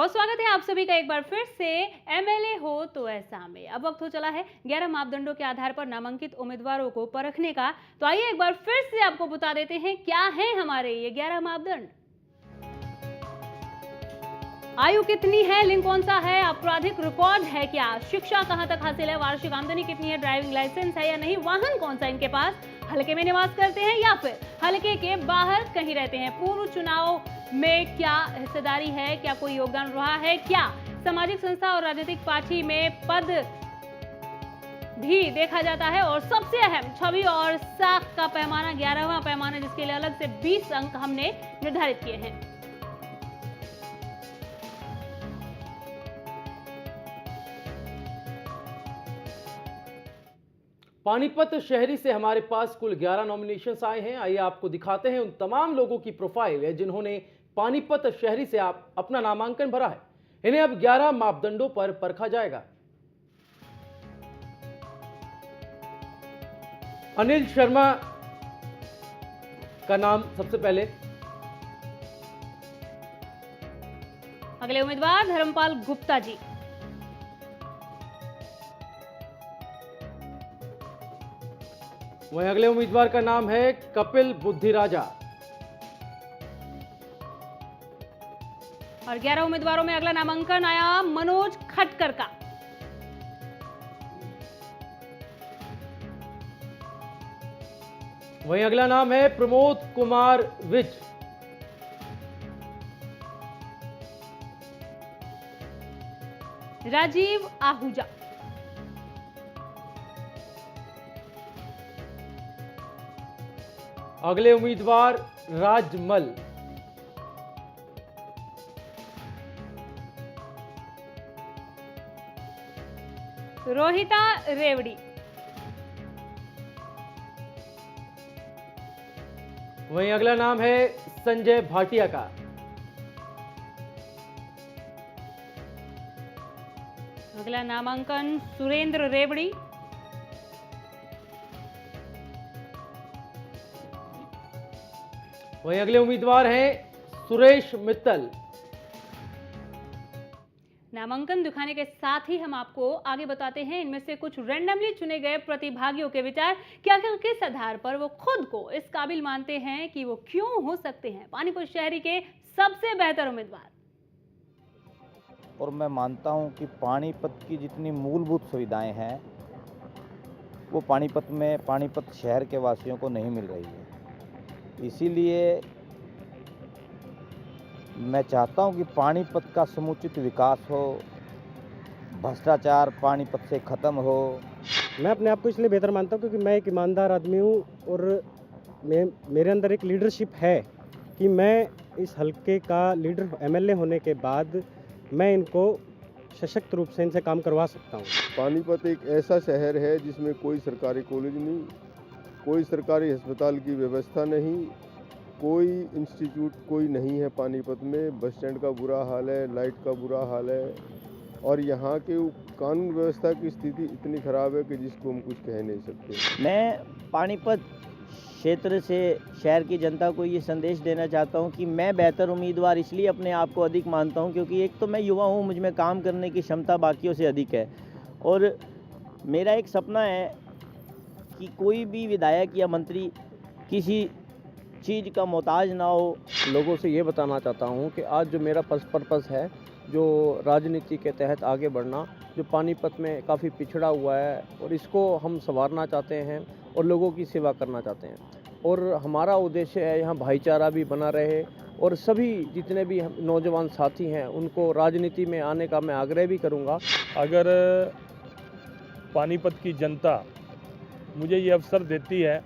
बहुत स्वागत है आप सभी का एक बार फिर से एमएलए हो तो ऐसा में। अब वक्त हो चला है 11 मापदंडों के आधार पर नामांकित उम्मीदवारों को परखने का। तो आइए एक बार फिर से आपको बता देते हैं क्या है हमारे ये 11 मापदंड। आयु कितनी है, लिंग कौन सा है, आपराधिक रिकॉर्ड है क्या, शिक्षा कहां तक हासिल है, वार्षिक आमदनी कितनी है, ड्राइविंग लाइसेंस है या नहीं, वाहन कौन सा इनके पास, हलके में निवास करते हैं या फिर हलके के बाहर कहीं रहते हैं, पूर्व चुनाव में क्या हिस्सेदारी है, क्या कोई योगदान रहा है, क्या सामाजिक संस्था और राजनीतिक पार्टी में पद भी देखा जाता है, और सबसे अहम छवि और साख का पैमाना 11वां पैमाना जिसके लिए अलग से 20 अंक हमने निर्धारित किए हैं। पानीपत शहरी से हमारे पास कुल 11 नॉमिनेशंस आए हैं। आइए आपको दिखाते हैं उन तमाम लोगों की प्रोफाइल है जिन्होंने पानीपत शहरी से अपना नामांकन भरा है। इन्हें अब 11 मापदंडों पर परखा जाएगा। अनिल शर्मा का नाम सबसे पहले। अगले उम्मीदवार धर्मपाल गुप्ता जी। वहीं अगले उम्मीदवार का नाम है कपिल बुद्धिराजा। और 11 उम्मीदवारों में अगला नामांकन आया मनोज खटकर का। वहीं अगला नाम है प्रमोद कुमार विज। राजीव आहूजा। अगले उम्मीदवार राजमल। रोहिता रेवड़ी। वहीं अगला नाम है संजय भाटिया का। अगला नामांकन सुरेंद्र रेवड़ी। वहीं अगले उम्मीदवार हैं सुरेश मित्तल। नामांकन दिखाने के साथ ही हम आपको आगे बताते हैं इनमें से कुछ रैंडमली चुने गए प्रतिभागियों के विचार क्या क्या किस आधार पर वो खुद को इस काबिल मानते हैं कि वो क्यों हो सकते हैं पानीपत शहरी के सबसे बेहतर उम्मीदवार। और मैं मानता हूं कि पानीपत की जितनी मूलभूत सुविधाएं हैं वो पानीपत शहर के वासियों को नहीं मिल रही है। इसीलिए मैं चाहता हूं कि पानीपत का समुचित विकास हो, भ्रष्टाचार पानीपत से ख़त्म हो। मैं अपने आप को इसलिए बेहतर मानता हूं क्योंकि मैं एक ईमानदार आदमी हूं और मेरे अंदर एक लीडरशिप है कि मैं इस हलके का लीडर एमएलए होने के बाद मैं इनको सशक्त रूप से इनसे काम करवा सकता हूं। पानीपत एक ऐसा शहर है जिसमें कोई सरकारी कॉलेज नहीं, कोई सरकारी अस्पताल की व्यवस्था नहीं, कोई इंस्टीट्यूट कोई नहीं है पानीपत में। बस स्टैंड का बुरा हाल है, लाइट का बुरा हाल है, और यहाँ के कानून व्यवस्था की स्थिति इतनी ख़राब है कि जिसको हम कुछ कह नहीं सकते। मैं पानीपत क्षेत्र से शहर की जनता को ये संदेश देना चाहता हूँ कि मैं बेहतर उम्मीदवार इसलिए अपने आप को अधिक मानता हूँ क्योंकि एक तो मैं युवा हूँ, मुझ में काम करने की क्षमता बाकियों से अधिक है, और मेरा एक सपना है कि कोई भी विधायक या मंत्री किसी चीज़ का मोहताज ना हो। लोगों से ये बताना चाहता हूँ कि आज जो मेरा पर्पस है, जो राजनीति के तहत आगे बढ़ना, जो पानीपत में काफ़ी पिछड़ा हुआ है और इसको हम संवारना चाहते हैं और लोगों की सेवा करना चाहते हैं। और हमारा उद्देश्य है यहाँ भाईचारा भी बना रहे और सभी जितने भी नौजवान साथी हैं उनको राजनीति में आने का मैं आग्रह भी करूँगा। अगर पानीपत की जनता मुझे ये अवसर देती है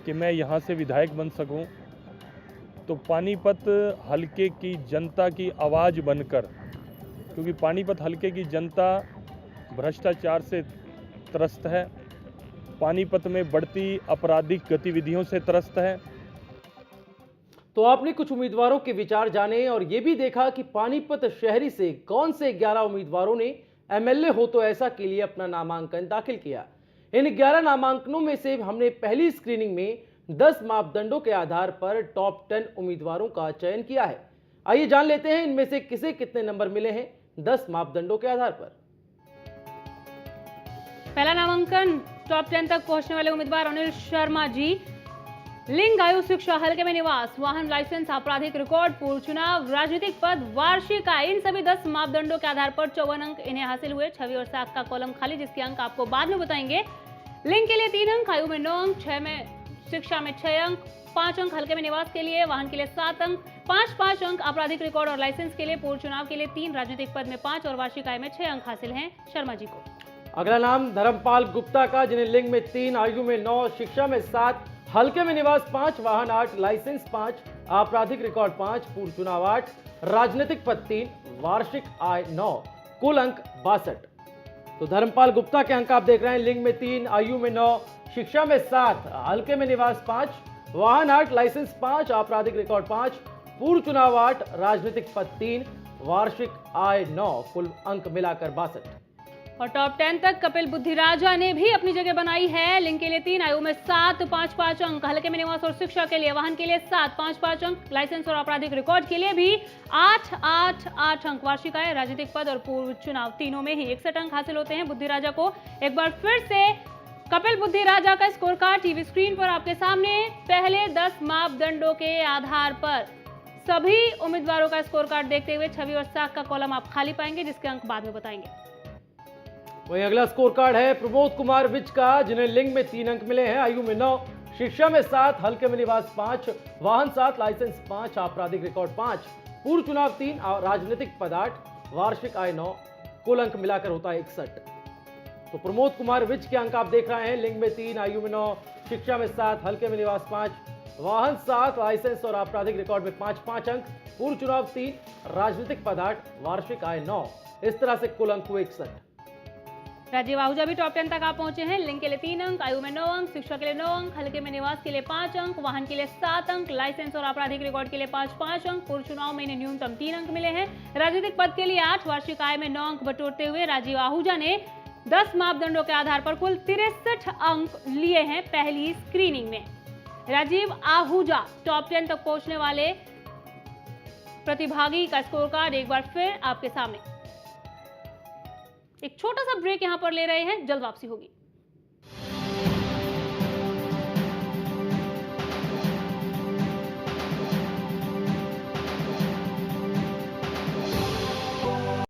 कि मैं यहाँ से विधायक बन सकूं, तो पानीपत हलके की जनता की आवाज़ बनकर, क्योंकि पानीपत हलके की जनता भ्रष्टाचार से त्रस्त है, पानीपत में बढ़ती आपराधिक गतिविधियों से त्रस्त है। तो आपने कुछ उम्मीदवारों के विचार जाने और ये भी देखा कि पानीपत शहरी से कौन से 11 उम्मीदवारों ने एमएलए हो तो ऐसा के लिए अपना नामांकन दाखिल किया। इन 11 नामांकनों में से हमने पहली स्क्रीनिंग में 10 मापदंडों के आधार पर टॉप 10 उम्मीदवारों का चयन किया है। आइए जान लेते हैं इनमें से किसे कितने नंबर मिले हैं 10 मापदंडों के आधार पर। पहला नामांकन टॉप 10 तक पहुंचने वाले उम्मीदवार अनिल शर्मा जी। लिंग, आयु, शिक्षा, हल्के में निवास, वाहन लाइसेंस, आपराधिक रिकॉर्ड, पूर्व चुनाव, राजनीतिक पद, वार्षिक आय, इन सभी 10 मापदंडों के आधार पर 54 अंक इन्हें हासिल हुए। छवि और साख का कॉलम खाली, जिसके अंक आपको बाद में बताएंगे। लिंग के लिए 3 अंक, आयु में 9 अंक, 6 में शिक्षा में 6 अंक, 5 अंक हल्के में निवास के लिए, वाहन के लिए 7 अंक, 5 अंक आपराधिक रिकॉर्ड और लाइसेंस के लिए, पूर्व चुनाव के लिए 3, राजनीतिक पद में 5 और वार्षिक आय में 6 अंक हासिल हैं शर्मा जी को। अगला नाम धर्मपाल गुप्ता का, जिन्हें लिंग में 3, आयु में 9, शिक्षा में 7, हल्के में निवास 5, वाहन 8, लाइसेंस 5, आपराधिक रिकॉर्ड 5, पूर्व चुनाव 8, राजनीतिक पद 3, वार्षिक आय 9, कुल अंक 62। तो धर्मपाल गुप्ता के अंक आप देख रहे हैं, लिंग में 3, आयु में 9, शिक्षा में 7, हल्के में निवास 5, वाहन 8, लाइसेंस 5, आपराधिक रिकॉर्ड 5, पूर्व चुनाव 8, राजनीतिक पद 3, वार्षिक आय 9, कुल अंक मिलाकर 62। और टॉप 10 तक कपिल बुद्धिराजा ने भी अपनी जगह बनाई है। लिंग के लिए 3, आयु में 7, 5 अंक, हल्के में निवास और शिक्षा के लिए, वाहन के लिए 7, 5 अंक, लाइसेंस और आपराधिक रिकॉर्ड के लिए भी 8 अंक, वार्षिक आय, राजनीतिक पद और पूर्व चुनाव तीनों में ही 61 अंक हासिल होते हैं बुद्धिराजा को। एक बार फिर से कपिल बुद्धिराजा का स्कोर कार्ड टीवी स्क्रीन पर आपके सामने। पहले 10 मापदंडों के आधार पर सभी उम्मीदवारों का स्कोर कार्ड देखते हुए छवि और साख का कॉलम आप खाली पाएंगे, जिसके अंक बाद में बताएंगे। वहीं अगला स्कोर कार्ड है प्रमोद कुमार विज का, जिन्हें लिंग में 3 अंक मिले हैं, आयु में 9, शिक्षा में 7, हल्के में निवास 5, वाहन 7, लाइसेंस 5, आपराधिक रिकॉर्ड 5, पूर्व चुनाव 3, राजनीतिक पद 8, वार्षिक आय 9, कुल अंक मिलाकर होता है 61। तो प्रमोद कुमार विज के अंक आप देख रहे हैं, लिंग में 3, आयु में 9, शिक्षा में 7, हल्के में निवास 5, वाहन 7, लाइसेंस और आपराधिक रिकॉर्ड में 5 अंक, पूर्व चुनाव 3, राजनीतिक पद 8, वार्षिक आय 9, इस तरह से कुल अंक हुए 61। राजीव आहूजा भी टॉप 10 तक आप पहुंचे हैं। लिंग के लिए 3 अंक, आयु में 9 अंक, शिक्षा के लिए 9 अंक, हल्के में निवास के लिए 5 अंक, वाहन के लिए 7 अंक, लाइसेंस और आपराधिक रिकॉर्ड के लिए 5 अंक, पूर्व चुनाव में इन्हें न्यूनतम 3 अंक मिले हैं। राजनीतिक पद के लिए 8, वार्षिक आय में 9 अंक बटोरते हुए राजीव आहूजा ने 10 मापदंडों के आधार पर कुल 63 अंक लिए हैं पहली स्क्रीनिंग में। राजीव आहूजा टॉप 10 तक पहुंचने वाले प्रतिभागी का स्कोर कार्ड एक बार फिर आपके सामने। एक छोटा सा ब्रेक यहां पर ले रहे हैं, जल्द वापसी होगी।